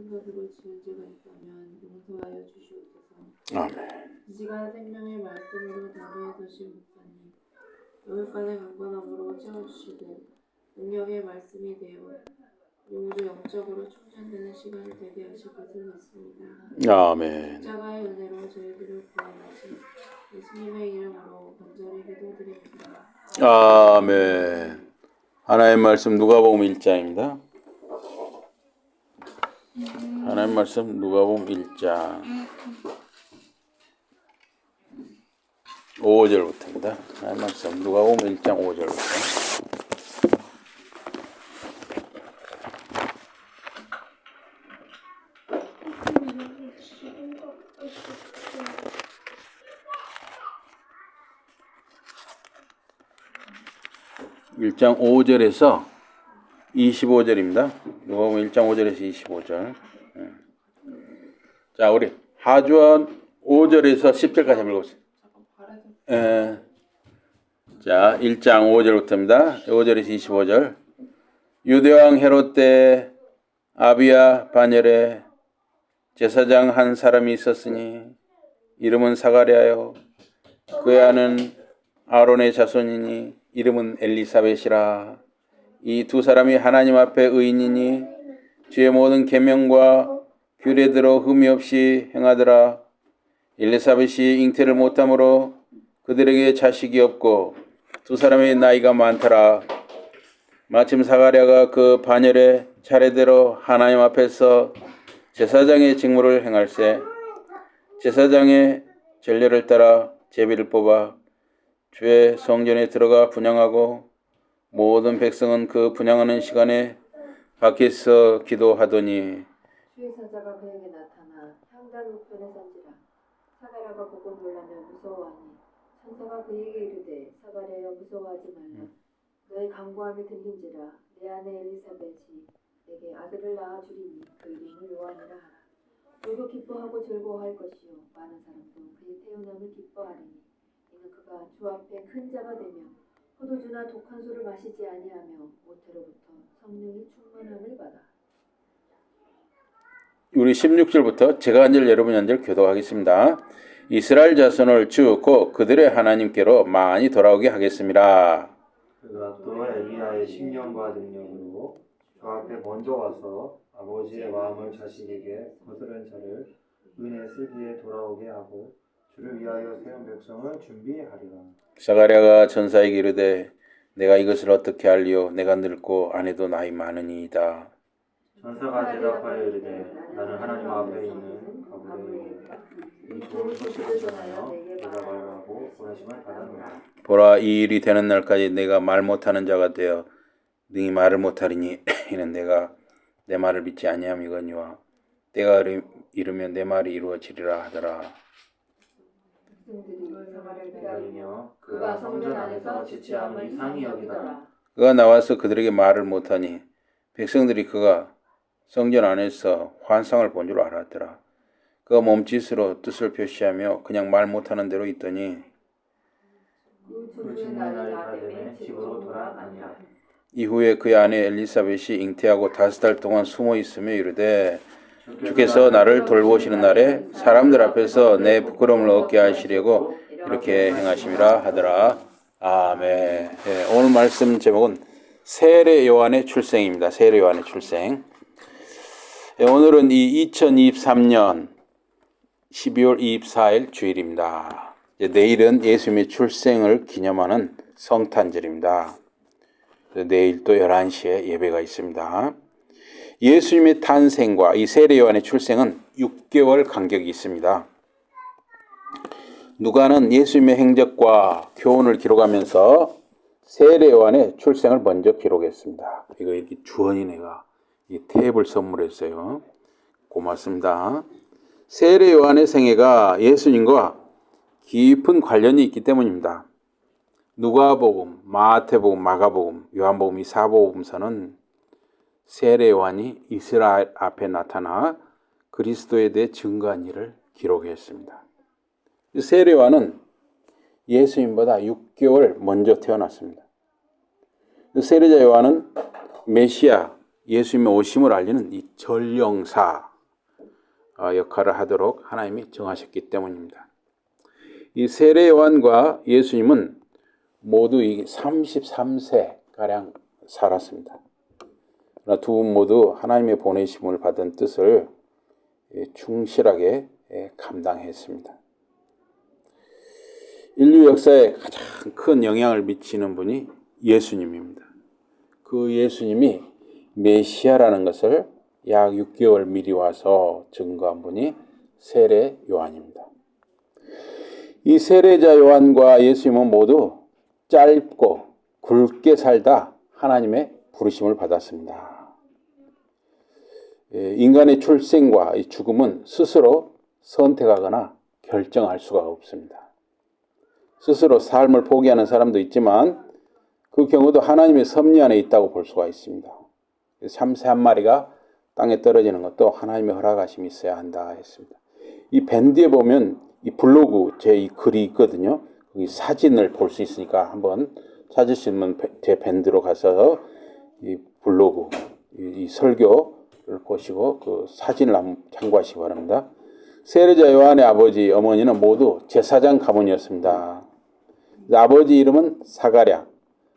생각으로 지은 죄가 있다면 용서하여 주시옵소서. 아멘. 이 시간 생명의 말씀으로 담에 서신 목사님, 여울간의 강건함으로 채워주시되 능력의 말씀이 되어 모두 영적으로 충전되는 시간이 되게 하실 것을 믿습니다. 아멘. 십자가의 은혜로 저희들을 구원하신 예수님의 이름으로 간절히 기도드립니다. 아멘. 하나님의 말씀 누가복음 1장입니다. 하나님의 말씀 누가복음 1장 5절부터입니다. 하나님의 말씀 누가복음 1장 5절부터. 일장 5절에서 25절입니다. 누가복음 1장 5절에서 25절. 자, 우리 하주원 5절에서 10절까지 한번 읽어보세요. 자, 1장 5절부터입니다. 5절에서 25절. 유대왕 헤롯 때 아비야 반열에 제사장 한 사람이 있었으니 이름은 사가랴요. 그의 아는 아론의 자손이니 이름은 엘리사벳이라. 이 두 사람이 하나님 앞에 의인이니 주의 모든 계명과 규례대로 흠이 없이 행하더라. 엘리사벳이 잉태를 못함으로 그들에게 자식이 없고 두 사람의 나이가 많더라. 마침 사가랴가 그 반열에 차례대로 하나님 앞에서 제사장의 직무를 행할세. 제사장의 전례를 따라 제비를 뽑아 주의 성전에 들어가 분향하고 모든 백성은 그 분향하는 시간에 밖에서 기도하더니 주의 사자가 그에게 나타나 향단 우편에 선지라. 사가랴가 보고 놀라며 무서워하니 천사가 그에게 이르되 사가랴여 무서워하지 말라. 너의 간구함이 들린지라. 내 아내 엘리사벳이 내게 아들을 낳아 주리니 그 이름을 요한이라 하라. 너도 기뻐하고 즐거워할 것이요 많은 사람도 그의 태어남을 기뻐하리니 이는 그가 주 앞에 큰 자가 되며 포도주나 독한 술을 마시지 아니하며 모태로부터 성령이 충만함을 받아. 우리 16절부터 제가 한 절 여러분이 한 절 교독하겠습니다. 이스라엘 자손을 주 곧 그들의 하나님께로 많이 돌아오게 하겠습니다. 그가 또 엘리야의 신령과 능력으로 주 앞에 먼저 와서 아버지의 마음을 자식에게 거스른 자를 은혜 쓰기에 돌아오게 하고 주를 위하여 세운 백성을 준비하리라. 사가랴가 전사에게 이르되 내가 이것을 어떻게 알리오? 내가 늙고 아내도 나이 많으니이다. 전사가 대답하여 이르되 나는 하나님 앞에 있는 가브리엘이니 이 좋은 소식을 전하여 내가 말하고 보내심을 받았노라. 보라, 이 일이 되는 날까지 내가 말 못하는 자가 되어 능히 말을 못하리니 이는 내가 내 말을 믿지 아니함이거니와 때가 이르면 내 말이 이루어지리라 하더라. 기다리며 그가 성전 안에서 지체함을 상히 여기더라. 그가 나와서 그들에게 말을 못하니 백성들이 그가 성전 안에서 환상을 본 줄 알았더라. 그가 몸짓으로 뜻을 표시하며 그냥 말 못하는 대로 있더니 그 주는 날이 다 되매 집으로 돌아가니라. 이후에 그의 아내 엘리사벳이 잉태하고 5달 동안 숨어 있으며 이르되 주께서 나를 돌보시는 날에 사람들 앞에서 내 부끄러움을 얻게 하시려고 이렇게 행하심이라 하더라. 아멘. 네, 오늘 말씀 제목은 세례 요한의 출생입니다. 세례 요한의 출생. 네, 오늘은 이 2023년 12월 24일 주일입니다. 내일은 예수님의 출생을 기념하는 성탄절입니다. 내일 또 11시에 예배가 있습니다. 예수님의 탄생과 이 세례 요한의 출생은 6개월 간격이 있습니다. 누가는 예수님의 행적과 교훈을 기록하면서 세례 요한의 출생을 먼저 기록했습니다. 이거 이렇게 주원이 내가 이 탭을 선물했어요. 고맙습니다. 세례 요한의 생애가 예수님과 깊은 관련이 있기 때문입니다. 누가복음, 마태복음, 마가복음, 요한복음 이 4복음서는 세례 요한이 이스라엘 앞에 나타나 그리스도에 대해 증거한 일을 기록했습니다. 세례 요한은 예수님보다 6개월 먼저 태어났습니다. 세례자 요한은 메시아, 예수님의 오심을 알리는 이 전령사, 역할을 하도록 하나님이 정하셨기 때문입니다. 이 세례 요한과 예수님은 모두 33세가량 살았습니다. 그러나 두 분 모두 하나님의 보내심을 받은 뜻을 충실하게 감당했습니다. 인류 역사에 가장 큰 영향을 미치는 분이 예수님입니다. 그 예수님이 메시아라는 것을 약 6개월 미리 와서 증거한 분이 세례 요한입니다. 이 세례자 요한과 예수님은 모두 짧고 굵게 살다 하나님의 부르심을 받았습니다. 인간의 출생과 죽음은 스스로 선택하거나 결정할 수가 없습니다. 스스로 삶을 포기하는 사람도 있지만 그 경우도 하나님의 섭리 안에 있다고 볼 수가 있습니다. 참새 한 마리가 땅에 떨어지는 것도 하나님의 허락하심이 있어야 한다 했습니다. 이 밴드에 보면 이 블로그 제 이 글이 있거든요. 이 사진을 볼 수 있으니까 한번 찾으시면 제 밴드로 가서 이 블로그 이 설교를 보시고 그 사진을 한번 참고하시기 바랍니다. 세례자 요한의 아버지 어머니는 모두 제사장 가문이었습니다. 아버지 이름은 사가랴,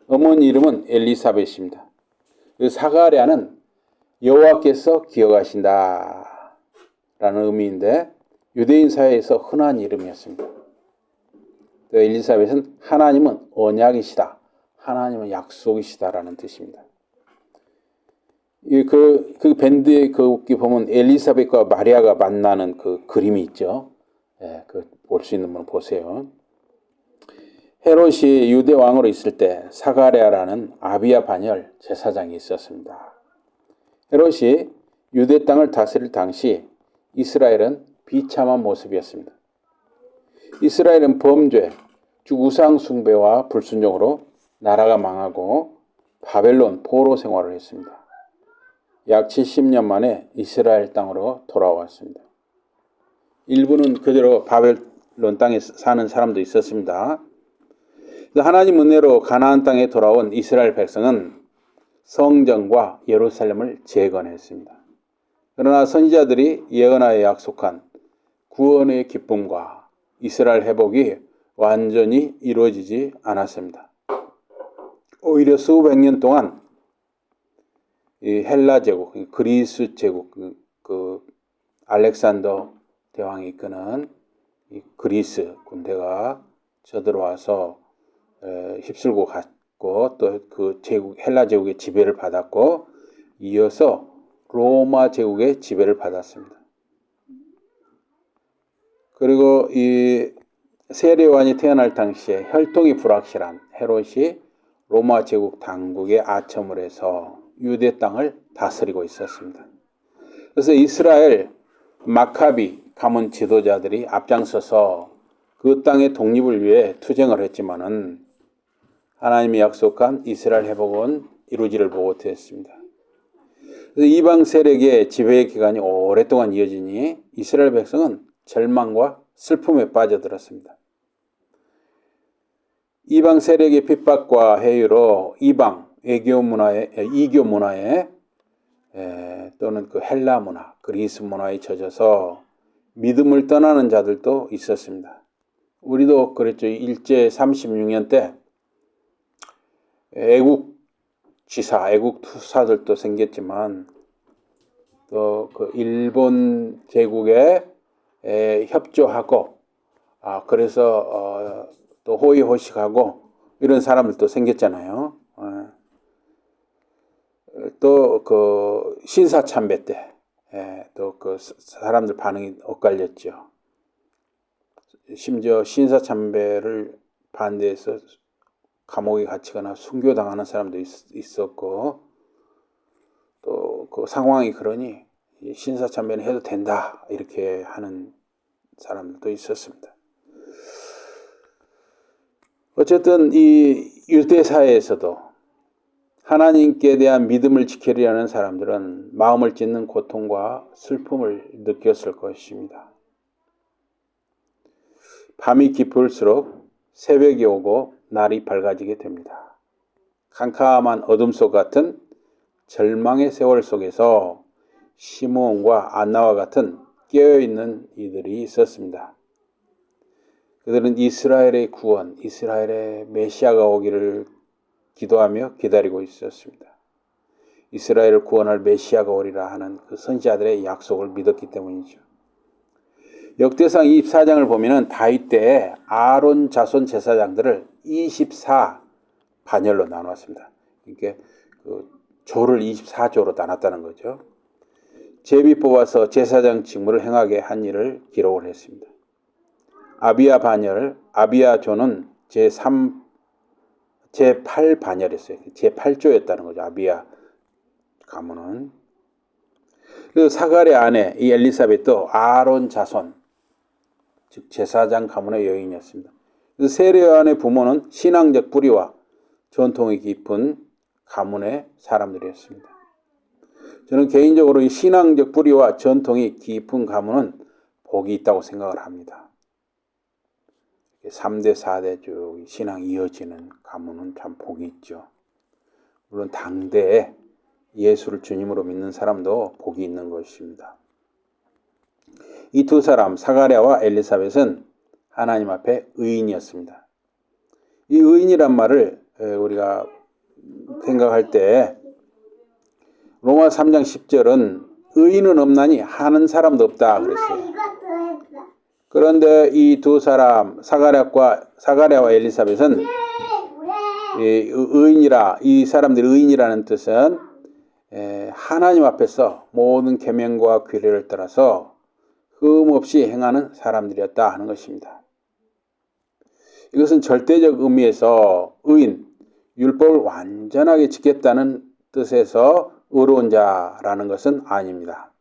어머니 이름은 엘리사벳입니다. 사가랴는 여호와께서 기억하신다 라는 의미인데 유대인 사회에서 흔한 이름이었습니다. 엘리사벳은 하나님은 언약이시다, 하나님은 약속이시다라는 뜻입니다. 그 밴드에 거기 보면 엘리사벳과 마리아가 만나는 그 그림이 있죠. 그 볼 수 있는 분 보세요. 헤롯이 유대 왕으로 있을 때 사가랴라는 아비야 반열 제사장이 있었습니다. 헤롯이 유대 땅을 다스릴 당시 이스라엘은 비참한 모습이었습니다. 이스라엘은 범죄, 즉 우상 숭배와 불순종으로 나라가 망하고 바벨론 포로 생활을 했습니다. 약 70년 만에 이스라엘 땅으로 돌아왔습니다. 일부는 그대로 바벨론 땅에 사는 사람도 있었습니다. 하나님 은혜로 가나안 땅에 돌아온 이스라엘 백성은 성전과 예루살렘을 재건했습니다. 그러나 선지자들이 예언하여 약속한 구원의 기쁨과 이스라엘 회복이 완전히 이루어지지 않았습니다. 오히려 수백 년 동안 이 헬라 제국, 그리스 제국, 그 알렉산더 대왕이 이끄는 이 그리스 군대가 쳐들어와서 휩쓸고 갔고 또 그 제국 헬라 제국의 지배를 받았고 이어서 로마 제국의 지배를 받았습니다. 그리고 이 세례 요한이 태어날 당시에 혈통이 불확실한 헤롯이 로마 제국 당국의 아첨을 해서 유대 땅을 다스리고 있었습니다. 그래서 이스라엘 마카비 가문 지도자들이 앞장서서 그 땅의 독립을 위해 투쟁을 했지만은 하나님이 약속한 이스라엘 회복은 이루지를 못했습니다. 그래서 이방 세력의 지배 기간이 오랫동안 이어지니 이스라엘 백성은 절망과 슬픔에 빠져들었습니다. 이방 세력의 핍박과 해유로 이방 이교 문화에 또는 그 헬라 문화, 그리스 문화에 젖어서 믿음을 떠나는 자들도 있었습니다. 우리도 그랬죠. 일제 36년 때 애국 투사들도 생겼지만 또 그 일본 제국에 협조하고 그래서 또 호의호식하고 이런 사람들도 생겼잖아요. 또 그 신사참배 때 또 그 사람들 반응이 엇갈렸죠. 심지어 신사참배를 반대해서 감옥에 갇히거나 순교당하는 사람도 있었고 또 그 상황이 그러니 신사참배는 해도 된다 이렇게 하는 사람들도 있었습니다. 어쨌든 이 유대 사회에서도 하나님께 대한 믿음을 지키려는 사람들은 마음을 찢는 고통과 슬픔을 느꼈을 것입니다. 밤이 깊을수록 새벽이 오고 날이 밝아지게 됩니다. 캄캄한 어둠 속 같은 절망의 세월 속에서 시므온과 안나와 같은 깨어있는 이들이 있었습니다. 그들은 이스라엘의 구원, 이스라엘의 메시아가 오기를 기도하며 기다리고 있었습니다. 이스라엘을 구원할 메시아가 오리라 하는 그 선지자들의 약속을 믿었기 때문이죠. 역대상 24장을 보면은 다윗 때에 아론 자손 제사장들을 24 반열로 나누었습니다. 이게 그 조를 24조로 나눴다는 거죠. 제비 뽑아서 제사장 직무를 행하게 한 일을 기록을 했습니다. 아비야 반열, 아비야 조는 제8 반열이었어요. 제8조였다는 거죠. 아비야 가문은. 그리고 사가랴 아내 이 엘리사벳도 아론 자손, 즉 제사장 가문의 여인이었습니다. 세 여인의 부모는 신앙적 뿌리와 전통이 깊은 가문의 사람들이었습니다. 저는 개인적으로 이 신앙적 뿌리와 전통이 깊은 가문은 복이 있다고 생각을 합니다. 3대, 4대 쭉 신앙이 이어지는 가문은 참 복이 있죠. 물론 당대에 예수를 주님으로 믿는 사람도 복이 있는 것입니다. 이 두 사람, 사가랴와 엘리사벳은 하나님 앞에 의인이었습니다. 이 의인이란 말을 우리가 생각할 때 로마 3장 10절은 의인은 없나니 하는 사람도 없다 그랬어요. 그런데 이 두 사람 사가랴와 엘리사벳은 의인이라, 이 사람들이 의인이라는 뜻은 하나님 앞에서 모든 계명과 규례를 따라서 흠없이 행하는 사람들이었다 하는 것입니다. 이것은 절대적 의미에서 의인, 율법을 완전하게 지켰다는 뜻에서 의로운 자라는 것은 아닙니다.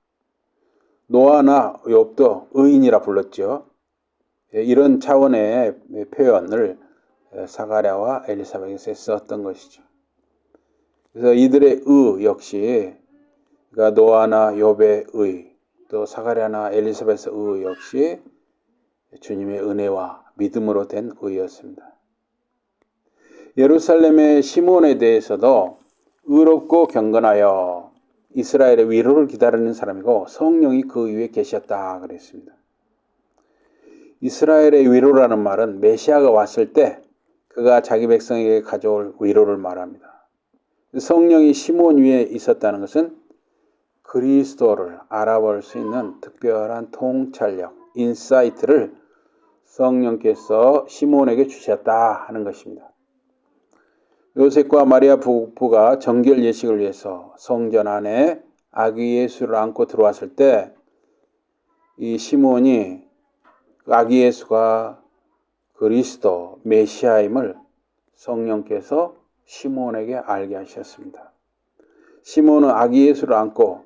노아나 욥도 의인이라 불렀죠. 이런 차원의 표현을 사가랴와 엘리사벳에 썼던 것이죠. 그래서 이들의 의 역시, 그러니까 노아나 욥의 의, 또 사가랴나 엘리사벳의 의 역시 주님의 은혜와 믿음으로 된 의였습니다. 예루살렘의 시몬에 대해서도 의롭고 경건하여 이스라엘의 위로를 기다리는 사람이고 성령이 그 위에 계셨다 그랬습니다. 이스라엘의 위로라는 말은 메시아가 왔을 때 그가 자기 백성에게 가져올 위로를 말합니다. 성령이 시몬 위에 있었다는 것은 그리스도를 알아볼 수 있는 특별한 통찰력, 인사이트를 성령께서 시몬에게 주셨다 하는 것입니다. 요셉과 마리아 부부가 정결 예식을 위해서 성전 안에 아기 예수를 안고 들어왔을 때 이 시몬이 아기 예수가 그리스도 메시아임을 성령께서 시몬에게 알게 하셨습니다. 시몬은 아기 예수를 안고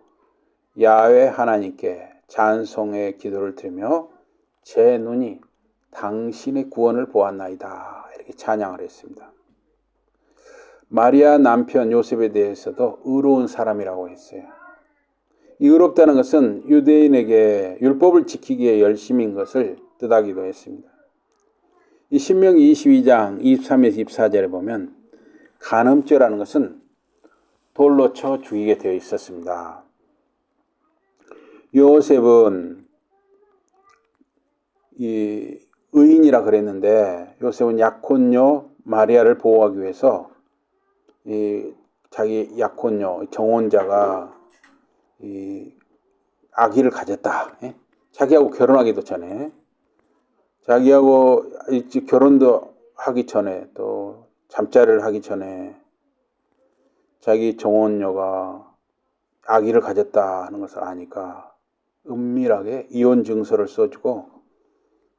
야훼 하나님께 찬송의 기도를 드리며 제 눈이 당신의 구원을 보았나이다 이렇게 찬양을 했습니다. 마리아 남편 요셉에 대해서도 의로운 사람이라고 했어요. 이 의롭다는 것은 유대인에게 율법을 지키기에 열심인 것을 뜻하기도 했습니다. 이 신명기 22장 23에서 24절에 보면 간음죄라는 것은 돌로 쳐 죽이게 되어 있었습니다. 요셉은 이 의인이라 그랬는데 요셉은 약혼녀 마리아를 보호하기 위해서 이 자기 약혼녀 정혼자가 이 아기를 가졌다. 자기하고 결혼하기도 전에, 자기하고 결혼도 하기 전에, 또 잠자리를 하기 전에 자기 정혼녀가 아기를 가졌다 하는 것을 아니까 은밀하게 이혼 증서를 써주고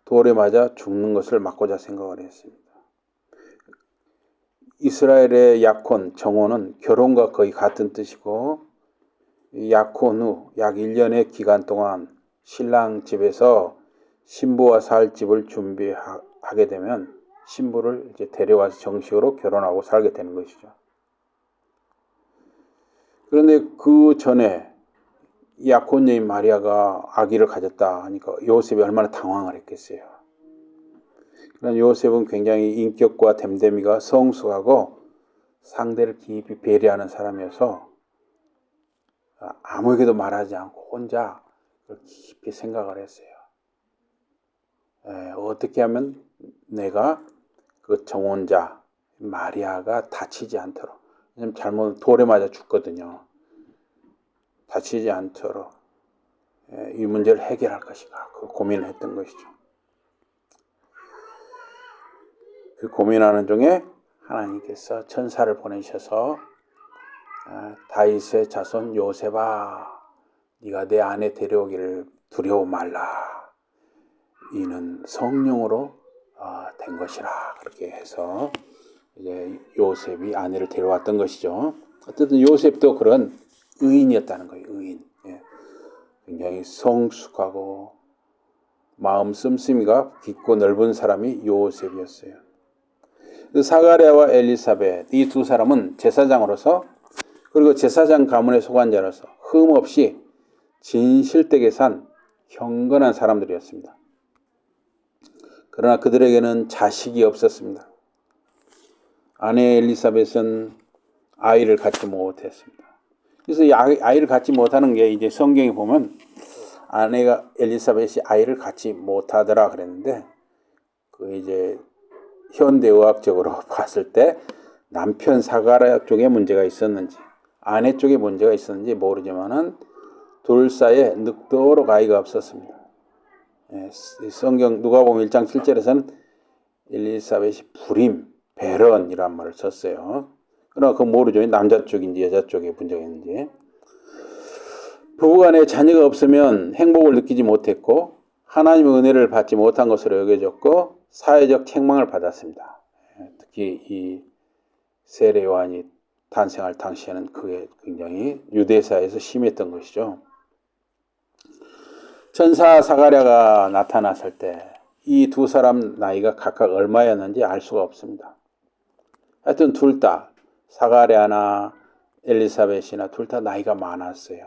돌에 맞아 죽는 것을 막고자 생각을 했습니다. 이스라엘의 약혼, 정혼은 결혼과 거의 같은 뜻이고 약혼 후 약 1년의 기간 동안 신랑 집에서 신부와 살 집을 준비하게 되면 신부를 이제 데려와서 정식으로 결혼하고 살게 되는 것이죠. 그런데 그 전에 약혼녀인 마리아가 아기를 가졌다 하니까 요셉이 얼마나 당황을 했겠어요. 그러나 요셉은 굉장히 인격과 됨됨이가 성숙하고 상대를 깊이 배려하는 사람이어서 아무에게도 말하지 않고 혼자 깊이 생각을 했어요. 어떻게 하면 내가 그 정혼자 마리아가 다치지 않도록, 왜냐면 잘못 돌에 맞아 죽거든요. 다치지 않도록 이 문제를 해결할 것인가, 그 고민을 했던 것이죠. 그 고민하는 중에 하나님께서 천사를 보내셔서 다윗의 자손 요셉아, 네가 내 아내 데려오기를 두려워 말라. 이는 성령으로 된 것이라. 그렇게 해서 이제 요셉이 아내를 데려왔던 것이죠. 어쨌든 요셉도 그런 의인이었다는 거예요. 의인. 예. 굉장히 성숙하고 마음 씀씀이가 깊고 넓은 사람이 요셉이었어요. 그 사가랴와 엘리사벳 이 두 사람은 제사장으로서 그리고 제사장 가문에 속한 자로서 흠없이 진실되게 산 경건한 사람들이었습니다. 그러나 그들에게는 자식이 없었습니다. 아내 엘리사벳은 아이를 갖지 못했습니다. 그래서 아이를 갖지 못하는 게 이제 성경에 보면 아내가 엘리사벳이 아이를 갖지 못하더라 그랬는데 그 이제 현대의학적으로 봤을 때 남편 사가랴 쪽에 문제가 있었는지 아내 쪽에 문제가 있었는지 모르지만은 둘 사이에 늑도록 아이가 없었습니다. 성경 누가복음 1장 7절에서는 엘리사벳이 불임, 배런이란 말을 썼어요. 그러나 그건 모르죠. 남자 쪽인지 여자 쪽에 문제가 있는지. 부부간에 자녀가 없으면 행복을 느끼지 못했고 하나님의 은혜를 받지 못한 것으로 여겨졌고 사회적 책망을 받았습니다. 특히 이 세례 요한이 탄생할 당시에는 그게 굉장히 유대사에서 심했던 것이죠. 천사 사가랴가 나타났을 때 이 두 사람 나이가 각각 얼마였는지 알 수가 없습니다. 하여튼 둘 다 사가랴나 엘리사벳이나 둘 다 나이가 많았어요.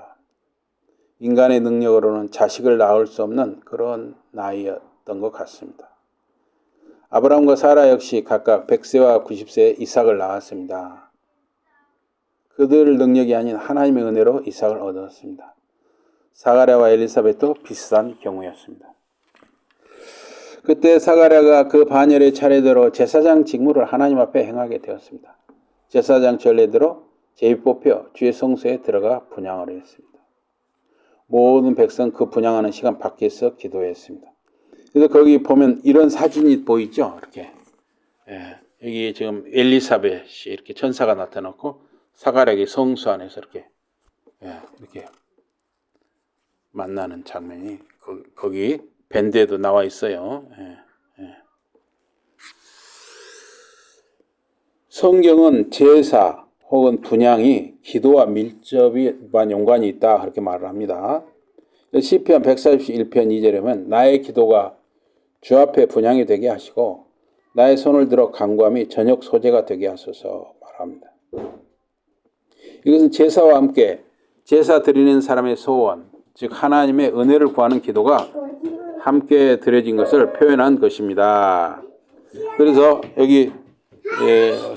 인간의 능력으로는 자식을 낳을 수 없는 그런 나이였던 것 같습니다. 아브라함과 사라 역시 각각 100세와 90세에 이삭을 낳았습니다. 그들 능력이 아닌 하나님의 은혜로 이삭을 얻었습니다. 사가랴와 엘리사벳도 비슷한 경우였습니다. 그때 사가랴가 그 반열의 차례대로 제사장 직무를 하나님 앞에 행하게 되었습니다. 제사장 전례대로 제비 뽑혀 주의 성소에 들어가 분향을 했습니다. 모든 백성 그 분향하는 시간 밖에서 기도했습니다. 그래서 거기 보면 이런 사진이 보이죠? 이렇게. 여기 지금 엘리사벳이 이렇게 천사가 나타났고 사가랴의 성소 안에서 이렇게 만나는 장면이 거기 밴드에도 나와 있어요. 성경은 제사 혹은 분향이 기도와 밀접한 연관이 있다 그렇게 말을 합니다. 시편 141편 2절에 보면 나의 기도가 주 앞에 분향이 되게 하시고 나의 손을 들어 간구함이 저녁 소재가 되게 하소서 말합니다. 이것은 제사와 함께 제사 드리는 사람의 소원, 즉 하나님의 은혜를 구하는 기도가 함께 드려진 것을 표현한 것입니다. 그래서 여기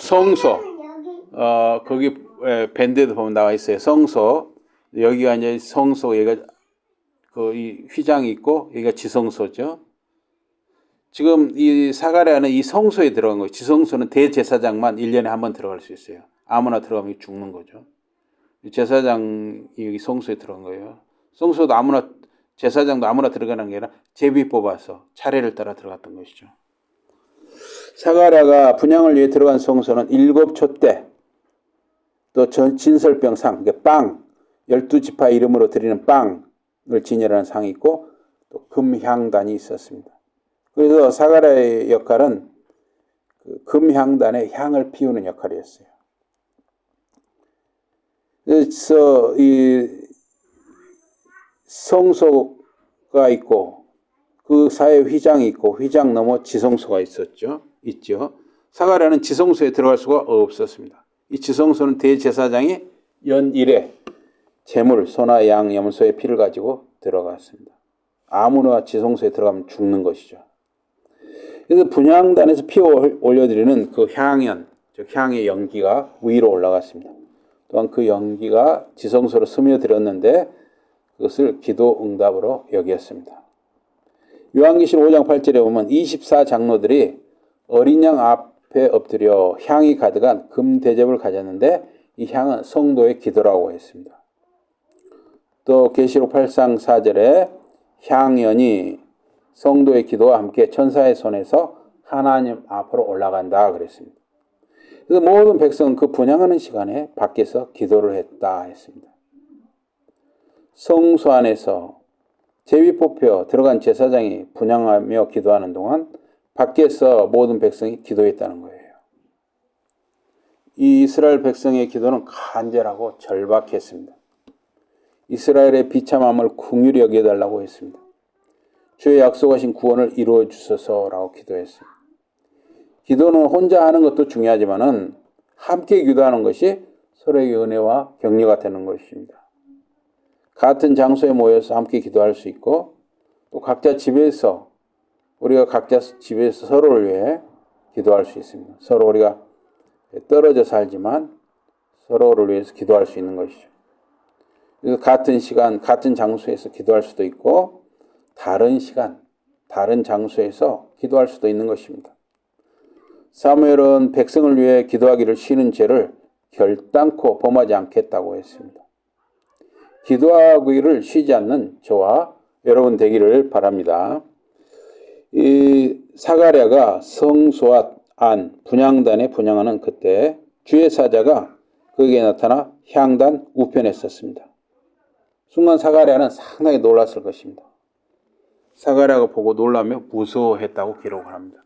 성소, 거기 밴드에도 보면 나와 있어요. 성소, 여기가 이제 성소, 여기가 이 휘장이 있고 여기가 지성소죠. 지금 이 사가랴는 이 성소에 들어간 거예요. 지성소는 대제사장만 1년에 한 번 들어갈 수 있어요. 아무나 들어가면 죽는 거죠. 제사장이 여기 성소에 들어간 거예요. 성소도 아무나, 제사장도 아무나 들어가는 게 아니라 제비 뽑아서 차례를 따라 들어갔던 것이죠. 사가랴가 분향을 위해 들어간 성소는 7촛대, 또 진설병상, 빵, 12지파 이름으로 드리는 빵을 진열하는 상이 있고 또 금향단이 있었습니다. 그래서 사가랴의 역할은 그 금향단에 향을 피우는 역할이었어요. 그래서 이 성소가 있고 그 사이에 휘장이 있고 휘장 넘어 지성소가 있죠. 사가랴는 지성소에 들어갈 수가 없었습니다. 이 지성소는 대제사장이 연 1회 제물, 소나 양, 염소의 피를 가지고 들어갔습니다. 아무나 지성소에 들어가면 죽는 것이죠. 그래서 분향단에서 피 올려드리는 그 향연, 즉 향의 연기가 위로 올라갔습니다. 또한 그 연기가 지성소로 스며들었는데 그것을 기도 응답으로 여겼습니다. 요한계시록 5장 8절에 보면 24장로들이 어린 양 앞에 엎드려 향이 가득한 금 대접을 가졌는데 이 향은 성도의 기도라고 했습니다. 또 계시록 8장 4절에 향연이 성도의 기도와 함께 천사의 손에서 하나님 앞으로 올라간다 그랬습니다. 그래서 모든 백성은 그 분향하는 시간에 밖에서 기도를 했다 했습니다. 성소 안에서 제비 뽑혀 들어간 제사장이 분향하며 기도하는 동안 밖에서 모든 백성이 기도했다는 거예요. 이 이스라엘 백성의 기도는 간절하고 절박했습니다. 이스라엘의 비참함을 긍휼히 여겨달라고 했습니다. 주의 약속하신 구원을 이루어 주소서라고 기도했습니다. 기도는 혼자 하는 것도 중요하지만은 함께 기도하는 것이 서로의 은혜와 격려가 되는 것입니다. 같은 장소에 모여서 함께 기도할 수 있고 또 각자 집에서 우리가 각자 집에서 서로를 위해 기도할 수 있습니다. 서로 우리가 떨어져 살지만 서로를 위해서 기도할 수 있는 것이죠. 그래서 같은 시간, 같은 장소에서 기도할 수도 있고 다른 시간, 다른 장소에서 기도할 수도 있는 것입니다. 사무엘은 백성을 위해 기도하기를 쉬는 죄를 결단코 범하지 않겠다고 했습니다. 기도하기를 쉬지 않는 저와 여러분 되기를 바랍니다. 이 사가랴가 성소와 안, 분향단에 분향하는 그때 주의 사자가 그에게 나타나 향단 우편에 섰습니다. 순간 사가랴는 상당히 놀랐을 것입니다. 사가랴가 보고 놀라며 무서워했다고 기록을 합니다.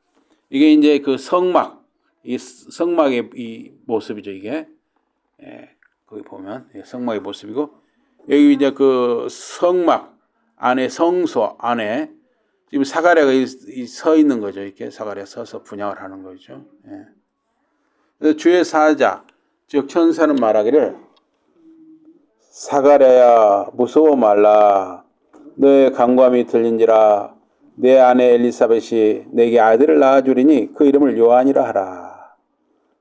이게 이제 그 성막, 이 성막의 이 모습이죠, 이게. 거기 보면 성막의 모습이고, 여기 이제 그 성막 안에, 성소 안에 지금 사가랴가 서 있는 거죠. 이렇게 사가랴 서서 분향을 하는 거죠. 그래서 주의 사자, 즉 천사는 말하기를 사가랴야 무서워 말라. 너의 간구함이 들린지라. 내 아내 엘리사벳이 내게 아들을 낳아주리니 그 이름을 요한이라 하라.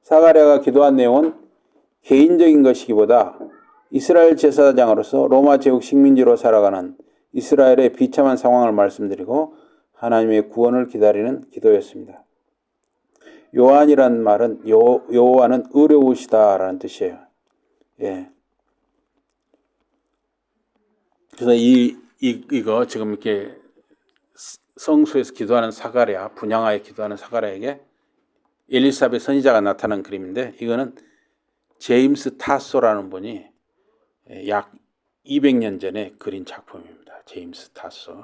사가랴가 기도한 내용은 개인적인 것이기보다 이스라엘 제사장으로서 로마 제국 식민지로 살아가는 이스라엘의 비참한 상황을 말씀드리고 하나님의 구원을 기다리는 기도였습니다. 요한이란 말은 여호와는 의로우시다라는 뜻이에요. 예. 그래서 이거 지금 이렇게 성소에서 기도하는 사가랴, 분향하에 기도하는 사가랴에게 엘리사벳 선지자가 나타난 그림인데 이거는 제임스 타소라는 분이 약 200년 전에 그린 작품입니다. 제임스 타소.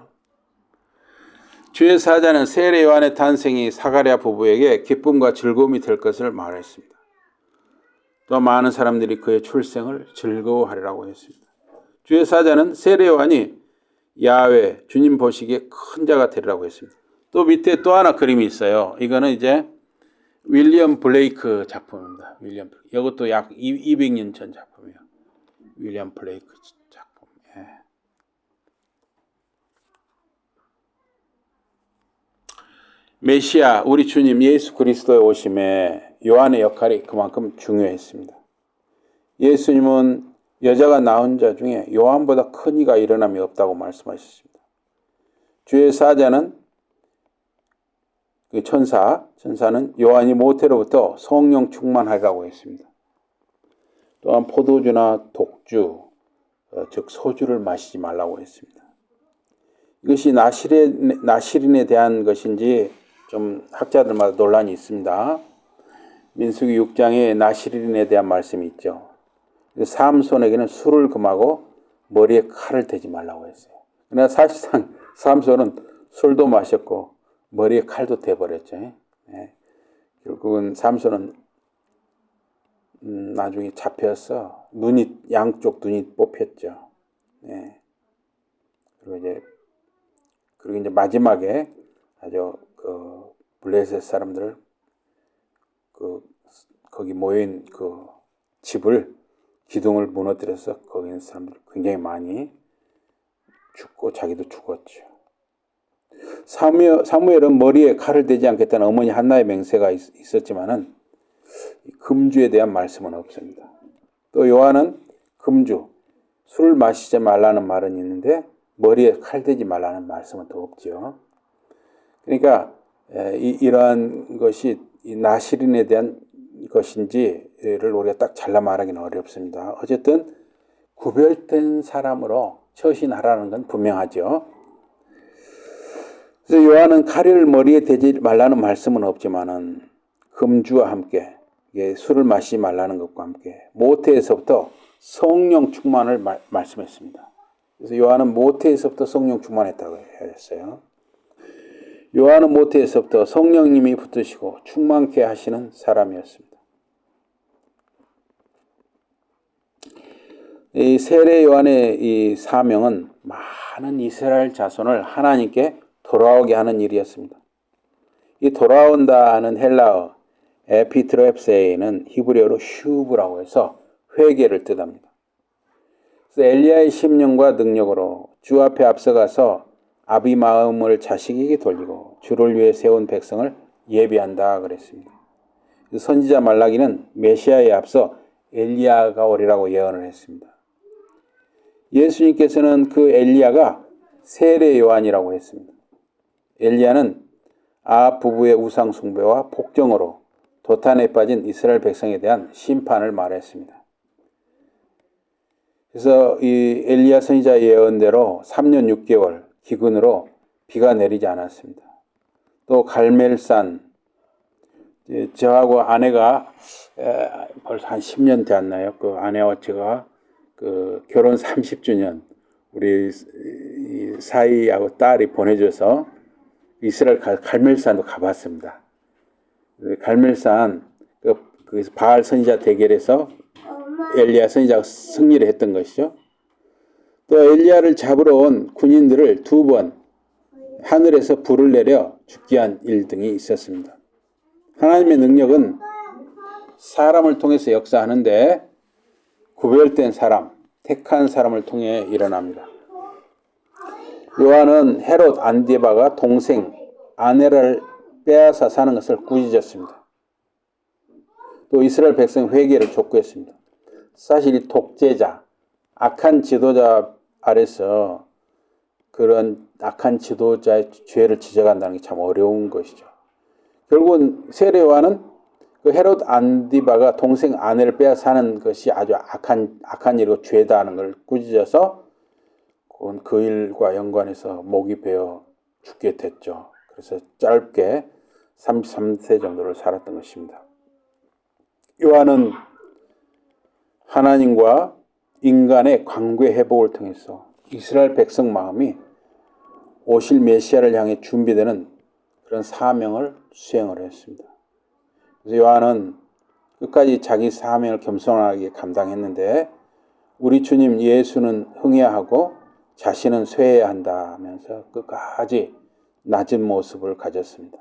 주의 사자는 세례 요한의 탄생이 사가랴 부부에게 기쁨과 즐거움이 될 것을 말했습니다. 또 많은 사람들이 그의 출생을 즐거워하리라고 했습니다. 주의 사자는 세례 요한이 야훼 주님 보시기에 큰 자가 되리라고 했습니다. 또 밑에 또 하나 그림이 있어요. 이거는 이제 윌리엄 블레이크 작품입니다. 윌리엄 블레이크. 이것도 약 200년 전 작품이에요. 윌리엄 블레이크 작품. 예. 메시아 우리 주님 예수 그리스도의 오심에 요한의 역할이 그만큼 중요했습니다. 예수님은 여자가 낳은 자 중에 요한보다 큰 이가 일어남이 없다고 말씀하셨습니다. 주의 사자는 그 천사는 요한이 모태로부터 성령 충만하리라고 했습니다. 또한 포도주나 독주, 즉 소주를 마시지 말라고 했습니다. 이것이 나실인에 대한 것인지 좀 학자들마다 논란이 있습니다. 민수기 6장에 나실인에 대한 말씀이 있죠. 삼손에게는 술을 금하고 머리에 칼을 대지 말라고 했어요. 그러나 사실상 삼손은 술도 마셨고 머리에 칼도 대버렸죠. 네. 결국은 삼손은 나중에 잡혀서 양쪽 눈이 뽑혔죠. 네. 그리고 이제 마지막에 아주 그 블레셋 사람들 거기 모인 그 집을 기둥을 무너뜨려서 거기 있는 사람들 굉장히 많이 죽고 자기도 죽었죠. 사무엘은 머리에 칼을 대지 않겠다는 어머니 한나의 맹세가 있었지만은 금주에 대한 말씀은 없습니다. 또 요한은 금주, 술을 마시지 말라는 말은 있는데 머리에 칼 대지 말라는 말씀은 또 없죠. 그러니까 이러한 것이 이 나실인에 대한 것인지를 우리가 딱 잘라 말하기는 어렵습니다. 어쨌든 구별된 사람으로 처신하라는 건 분명하죠. 그래서 요한은 칼을 머리에 대지 말라는 말씀은 없지만은 금주와 함께 술을 마시지 말라는 것과 함께 모태에서부터 성령 충만을 말씀했습니다. 그래서 요한은 모태에서부터 성령 충만했다고 했어요. 요한은 모태에서부터 성령님이 붙으시고 충만케 하시는 사람이었습니다. 이 세례 요한의 이 사명은 많은 이스라엘 자손을 하나님께 돌아오게 하는 일이었습니다. 이 돌아온다 하는 헬라어 에피트로앱세이는 히브리어로 슈브라고 해서 회개를 뜻합니다. 그래서 엘리야의 심령과 능력으로 주 앞에 앞서가서 아비 마음을 자식에게 돌리고 주를 위해 세운 백성을 예비한다 그랬습니다. 선지자 말라기는 메시아에 앞서 엘리야가 오리라고 예언을 했습니다. 예수님께서는 그 엘리야가 세례 요한이라고 했습니다. 엘리야는 아합 부부의 우상 숭배와 폭정으로 도탄에 빠진 이스라엘 백성에 대한 심판을 말했습니다. 그래서 이 엘리야 선지자 예언대로 3년 6개월 기근으로 비가 내리지 않았습니다. 또 갈멜산, 저하고 아내가 벌써 한 10년 되었나요? 그 아내와 제가 그 결혼 30주년 우리 사이하고 딸이 보내줘서 이스라엘 갈멜산도 가봤습니다. 갈멜산 그 바알 선지자 대결에서 엘리야 선지자가 승리를 했던 것이죠. 또 엘리야를 잡으러 온 군인들을 2번 하늘에서 불을 내려 죽게 한 일 등이 있었습니다. 하나님의 능력은 사람을 통해서 역사하는데 구별된 사람, 택한 사람을 통해 일어납니다. 요한은 헤롯 안디바가 동생 아내를 빼앗아 사는 것을 꾸짖었습니다. 또 이스라엘 백성 회개를 촉구했습니다. 사실 이 독재자, 악한 지도자 아래서 그런 악한 지도자의 죄를 지적한다는 게 참 어려운 것이죠. 결국은 세례 요한은 그 헤롯 안디바가 동생 아내를 빼앗아 사는 것이 아주 악한 일이고 죄다 하는 걸 꾸짖어서 그 일과 연관해서 목이 베어 죽게 됐죠. 그래서 짧게 33세 정도를 살았던 것입니다. 요한은 하나님과 인간의 관계 회복을 통해서 이스라엘 백성 마음이 오실 메시아를 향해 준비되는 그런 사명을 수행을 했습니다. 그래서 요한은 끝까지 자기 사명을 겸손하게 감당했는데 우리 주님 예수는 흥해야 하고 자신은 쇠해야 한다 하면서 끝까지 낮은 모습을 가졌습니다.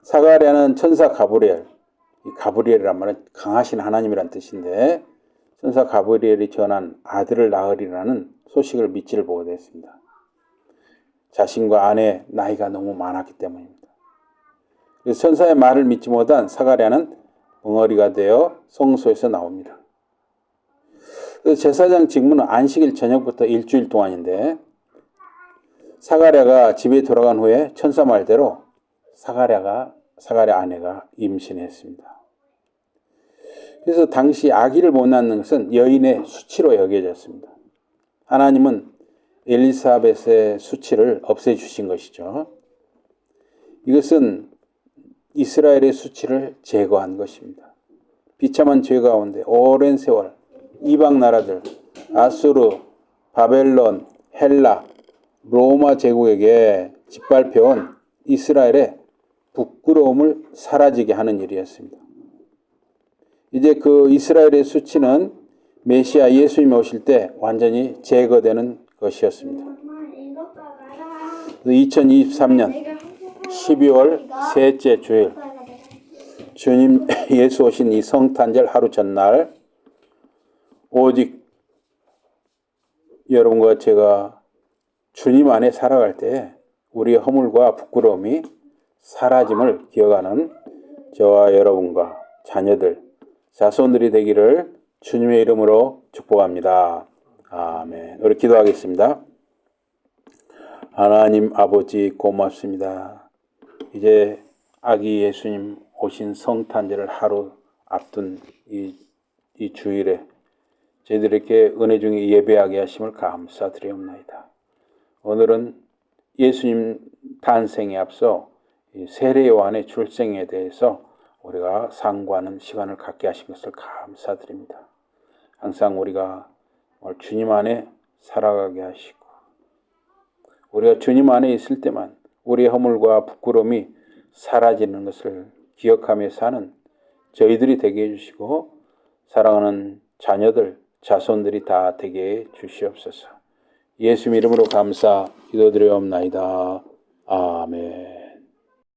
사가랴는 천사 가브리엘, 이 가브리엘이란 말은 강하신 하나님이란 뜻인데 천사 가브리엘이 전한 아들을 낳으리라는 소식을 믿지를 못했습니다. 자신과 아내 나이가 너무 많았기 때문입니다. 그래서 천사의 말을 믿지 못한 사가랴는 벙어리가 되어 성소에서 나옵니다. 그래서 제사장 직무는 안식일 저녁부터 일주일 동안인데 사가랴가 집에 돌아간 후에 천사 말대로 사가랴 아내가 임신했습니다. 그래서 당시 아기를 못 낳는 것은 여인의 수치로 여겨졌습니다. 하나님은 엘리사벳의 수치를 없애주신 것이죠. 이것은 이스라엘의 수치를 제거한 것입니다. 비참한 죄 가운데 오랜 세월 이방 나라들 아수르, 바벨론, 헬라, 로마 제국에게 짓밟혀온 이스라엘의 부끄러움을 사라지게 하는 일이었습니다. 이제 그 이스라엘의 수치는 메시아 예수님이 오실 때 완전히 제거되는 것이었습니다. 2023년 12월 셋째 주일 주님 예수 오신 이 성탄절 하루 전날 오직 여러분과 제가 주님 안에 살아갈 때 우리의 허물과 부끄러움이 사라짐을 기억하는 저와 여러분과 자녀들, 자손들이 되기를 주님의 이름으로 축복합니다. 아멘. 우리 기도하겠습니다. 하나님 아버지 고맙습니다. 이제 아기 예수님 오신 성탄절을 하루 앞둔 이 주일에 저희들에게 은혜 중에 예배하게 하심을 감사드리옵나이다. 오늘은 예수님 탄생에 앞서 세례 요한의 출생에 대해서 우리가 상고하는 시간을 갖게 하신 것을 감사드립니다. 항상 우리가 주님 안에 살아가게 하시고 우리가 주님 안에 있을 때만 우리의 허물과 부끄러움이 사라지는 것을 기억하며 사는 저희들이 되게 해주시고 사랑하는 자녀들, 자손들이 다 되게 해 주시옵소서. 예수 이름으로 감사 기도드리옵나이다. 아멘.